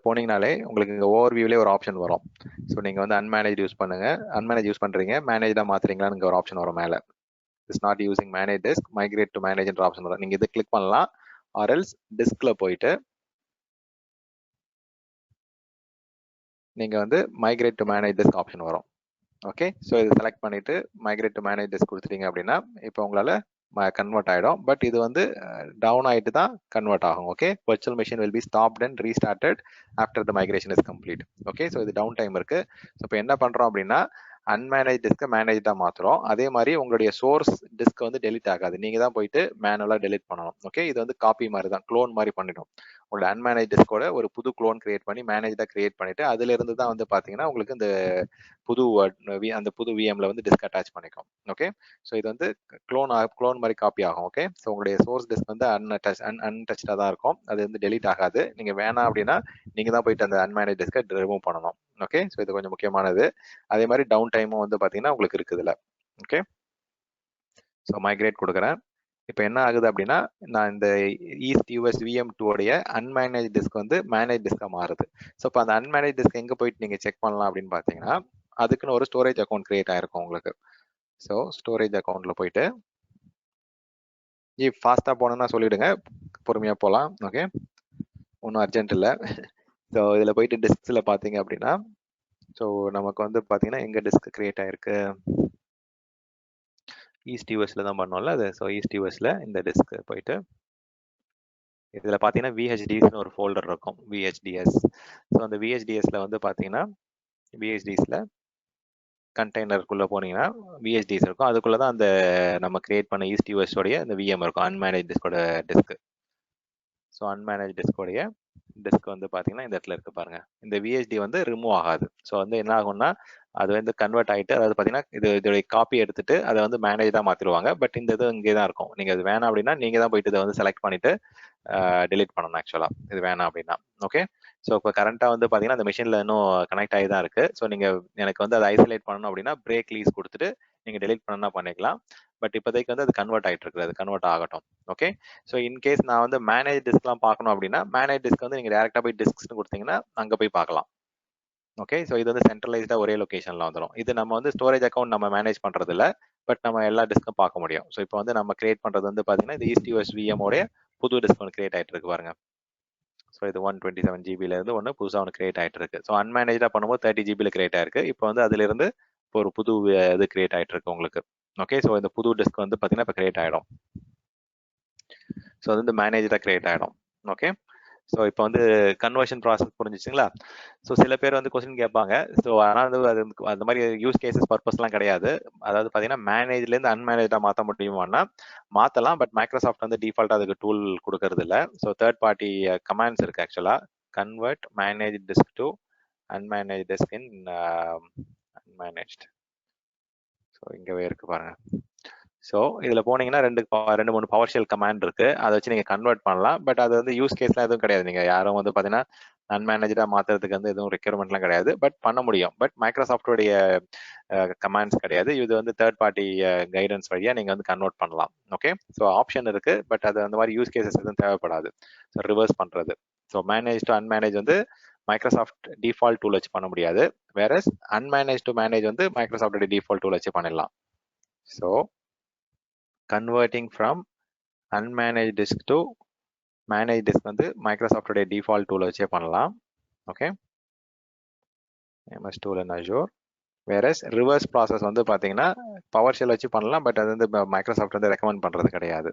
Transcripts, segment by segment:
போனீங்கனாலே உங்களுக்கு இங்கே ஓவர்வியூலே ஒரு ஆப்ஷன் வரும். ஸோ நீங்கள் வந்து அன்மேனேஜ் யூஸ் பண்ணுங்க, அன்மேனேஜ் யூஸ் பண்ணுறீங்க, மேனேஜாக மாற்றுறீங்களான்னு இங்கே ஒரு ஆப்ஷன் வரும் மேலே. It's not using manage disk, migrate to மேனேஜ்ன்ற ஆப்ஷன் வரும். நீங்கள் இது கிளிக் பண்ணலாம். ஆர்எல்ஸ் டிஸ்கில் போயிட்டு நீங்கள் வந்து migrate to manage disk option வரும். ஓகே, ஸோ இது செலக்ட் பண்ணிவிட்டு மைக்ரேட் டு மேனேஜ் டிஸ்க் கொடுத்துட்டீங்க அப்படின்னா இப்போ உங்களால் கன்வெர்ட் ஆகிடும். பட் இது வந்து டவுன் ஆகிட்டு தான் கன்வெர்ட் ஆகும். Okay, virtual machine will be stopped and restarted after the migration is complete. Okay, so இது டவுன் டைம் இருக்கு. ஸோ இப்போ என்ன பண்றோம் அப்படின்னா அன்மேனேஜ் டிஸ்க்கை மேனேஜா மாத்துறோம். அதே மாதிரி உங்களுடைய சோர்ஸ் டிஸ்க் வந்து டெலிட் ஆகாது, நீங்க தான் போயிட்டு மேனுவலா டெலிட் பண்ணணும். ஓகே, இது வந்து காப்பி மாதிரி தான், க்ளோன் மாதிரி பண்ணிடும். உங்களோட அன்மேனேஜ் டிஸ்கோட ஒரு புது க்ளோன் கிரியேட் பண்ணி மேனேஜா கிரியேட் பண்ணிட்டு அதுல இருந்து தான் வந்து பாத்தீங்கன்னா உங்களுக்கு இந்த புது அந்த புது விஎம்ல வந்து டிஸ்க் அட்டாச் பண்ணிக்கும். ஓகே, ஸோ இது வந்து க்ளோன் மாதிரி காப்பி ஆகும். ஓகே, ஸோ உங்களுடைய சோர்ஸ் டிஸ்க் வந்து அன்டச்சா தான் இருக்கும், அது வந்து டெலிட் ஆகாது. நீங்க வேணாம் அப்படின்னா நீங்க தான் போயிட்டு அந்த அன்மேனேஜ் டிஸ்கை ரிமூவ் பண்ணணும். ஓகே, ஸோ இது கொஞ்சம் முக்கியமானது. அதே மாதிரி டவுன் டைமும் வந்து பாத்தீங்கன்னா உங்களுக்கு இருக்குதுல. ஓகே, ஸோ மைக்ரேட் கொடுக்குறேன். இப்போ என்ன ஆகுது அப்படின்னா நான் இந்த ஈஸ்ட் யூஎஸ் VM2 உடைய அன்மேனேஜ் டிஸ்க் வந்து மேனேஜ் டிஸ்கா மாறுது. ஸோ இப்போ அந்த அன்மேனேஜ் டிஸ்க் எங்க போயிட்டு நீங்க செக் பண்ணலாம் அப்படின்னு பாத்தீங்கன்னா அதுக்குன்னு ஒரு ஸ்டோரேஜ் அக்கௌண்ட் கிரியேட் ஆயிருக்கும் உங்களுக்கு. ஸோ ஸ்டோரேஜ் அக்கௌண்ட்ல போயிட்டு ஃபாஸ்டா போனோம்னா சொல்லிடுங்க, பொறுமையா போகலாம். ஓகே, ஒன்றும் அர்ஜென்ட் இல்லை. ஸோ இதில் போயிட்டு டிஸ்க்ஸில் பார்த்தீங்க அப்படின்னா ஸோ நமக்கு வந்து பார்த்தீங்கன்னா எங்கே டிஸ்க் கிரியேட் ஆயிருக்கு, ஈஸ்ட் யூஎஸ்ல தான் பண்ணோம்ல அது. ஸோ ஈஸ்ட் யூஎஸ்ல இந்த டிஸ்க் போயிட்டு இதில் பார்த்தீங்கன்னா VHDSன்னு ஒரு ஃபோல்டர் இருக்கும், VHDS. ஸோ அந்த VHDSல வந்து பார்த்தீங்கன்னா VHDSல கண்டெய்னருக்குள்ளே போனீங்கன்னா VHDS இருக்கும். அதுக்குள்ளே தான் அந்த நம்ம கிரியேட் பண்ண ஈஸ்ட் யூஎஸ் உடைய இந்த VM இருக்கும், அன்மேனேஜ் டிஸ்கோட டிஸ்க். ஸோ அன்மேனேஜ் டிஸ்கோடைய டிஸ்க் வந்து பார்த்தீங்கன்னா இந்த இடத்துல இருக்கு பாருங்க. இந்த VHD வந்து ரிமூவ் ஆகாது. ஸோ வந்து என்ன ஆகும்னா அது வந்து கன்வெர்ட் ஆகிட்டு, அதாவது பார்த்தீங்கன்னா இதோடைய காப்பி எடுத்துட்டு அதை வந்து மேனேஜ் தான் மாற்றிடுவாங்க. பட் இந்த இது இங்கே தான் இருக்கும். நீங்கள் அது வேணாம் அப்படின்னா நீங்கள் தான் போயிட்டு இதை வந்து செலக்ட் பண்ணிட்டு டெலிட் பண்ணணும் ஆக்சுவலா, இது வேணாம் அப்படின்னா. ஓகே, ஸோ இப்போ கரண்டா வந்து பாத்தீங்கன்னா அந்த மிஷின்ல இன்னும் கனெக்ட் ஆகி தான் இருக்கு. ஸோ நீங்க எனக்கு வந்து அதை ஐசோலேட் பண்ணணும் அப்படின்னா பிரேக் லீஸ் கொடுத்துட்டு நீங்க டெலிட் பண்ணா பண்ணிக்கலாம். பட் இப்போதைக்கு வந்து அது கன்வெர்ட் ஆகிட்டு இருக்குது, அது கன்வெர்ட் ஆகட்டும். ஓகே, ஸோ இன்கேஸ் நான் வந்து மேனேஜ் டிஸ்க்லாம் பார்க்கணும் அப்படின்னா மேனேஜ் டிஸ்க் வந்து நீங்க டேரக்டா போய் டிஸ்க்ஸ்னு கொடுத்தீங்கன்னா அங்க போய் பார்க்கலாம். ஓகே, ஸோ இது வந்து சென்ட்ரலைஸ்டா ஒரே லொகேஷன்ல வந்துடும். இது நம்ம வந்து ஸ்டோரேஜ் அக்கௌண்ட் நம்ம மேனேஜ் பண்றது இல்லை, பட் நம்ம எல்லா டிஸ்க்கும் பார்க்க முடியும். ஸோ இப்போ வந்து நம்ம கிரியேட் பண்றது வந்து பாத்தீங்கன்னா இந்த ஈஸ்ட் யூஎஸ் VM உடைய புது டிஸ்க் ஒன்று கிரியேட் ஆயிட்டு இருக்கு பாருங்க. ஸோ இது 127 GB இருந்து ஒன்று புதுசாக ஒன்று கிரியேட் ஆயிட்டு இருக்கு. ஸோ அன்மேனேஜா பண்ணும்போது 30 GB கிரியேட் ஆயிருக்கு. இப்போ வந்து அதுல இருந்து ஒரு புது இது கிரியேட் ஆயிட்டு இருக்கு உங்களுக்கு. ஓகே, ஸோ இந்த புது டிஸ்க் வந்து பாத்தீங்கன்னா இப்போ கிரியேட் ஆயிடும். ஸோ அது வந்து மேனேஜா கிரியேட் ஆயிடும். ஓகே, ஸோ இப்போ வந்து கன்வர்ஷன் ப்ராசஸ் புரிஞ்சிச்சுங்களா? ஸோ சில பேர் வந்து கொஸ்டின் கேட்பாங்க. ஸோ ஆனால் வந்து அது அந்த மாதிரி யூஸ் கேசஸ் பர்பஸ்லாம் கிடையாது. அதாவது பார்த்தீங்கன்னா மேனேஜ்லேருந்து அன்மேனேஜாக மாற்ற முடியுமானா மாற்றலாம், பட் மைக்ரோசாஃப்ட் வந்து டிஃபால்ட்டாக அதுக்கு டூல் கொடுக்கறது இல்லை. ஸோ தேர்ட் பார்ட்டி கமாண்ட்ஸ் இருக்கு ஆக்சுவலாக. Convert manage disk to unmanage disk in unmanaged. So இங்கவே இருக்கு பாருங்க. ஸோ இதில் போனீங்கன்னா ரெண்டு மூணு பவர்ஷெல் கமாண்ட் இருக்கு, அதை வச்சு நீங்கள் கன்வெர்ட் பண்ணலாம். பட் அது வந்து யூஸ் கேஸ்லாம் எதுவும் கிடையாது. நீங்கள் யாரும் வந்து பார்த்தீங்கன்னா அன்மேனேஜாக மாற்றுறதுக்கு வந்து எதுவும் ரெக்யர்மெண்ட்லாம் கிடையாது, பட் பண்ண முடியும். பட் மைக்ரோசாஃப்டோடைய கமாண்ட்ஸ் கிடையாது. இது வந்து தேர்ட் பார்ட்டி கைடன்ஸ் வழியாக நீங்கள் வந்து கன்வெர்ட் பண்ணலாம். ஓகே, ஸோ ஆப்ஷன் இருக்கு, பட் அது அந்த மாதிரி யூஸ் கேசஸ் எதுவும் தேவைப்படாது. ஸோ ரிவர்ஸ் பண்ணுறது, ஸோ மேனேஜ் டு அன்மேனேஜ் வந்து மைக்ரோசாஃப்ட் டிஃபால்ட் டூல் வச்சு பண்ண முடியாது. வேற அன்மேனேஜ் டு மேனேஜ் வந்து மைக்ரோசாஃப்டோட டிஃபால்ட் டூல் வச்சு பண்ணிடலாம். So converting from unmanaged disk to managed disk வந்து மைக்ரோசாஃப்டோட டிஃபால்ட் டூல் வச்சே பண்ணலாம். Okay, MS tool in Azure. Whereas reverse process வந்து பாத்தீங்கன்னா பவர் ஷெல் வச்சு பண்ணலாம், பட் அது வந்து மைக்ரோசாஃப்ட் வந்து ரெக்கமெண்ட் பண்றது கிடையாது.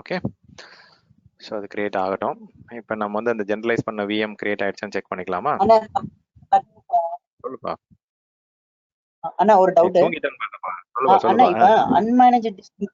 ஓகே, ஸோ அது கிரியேட் ஆகட்டும். இப்போ நம்ம வந்து அந்த ஜெனரலைஸ் பண்ண VM கிரியேட் ஆயிடுச்சுன்னு செக் பண்ணிக்கலாமா? சொல்லுப்பா. அண்ணா ஒரு டவுட். தூங்கிட்டேன்னு பார்த்தப்பா. சொல்லுப்பா. அண்ணா இப்ப அன்மேனேஜ் டிஸ்க்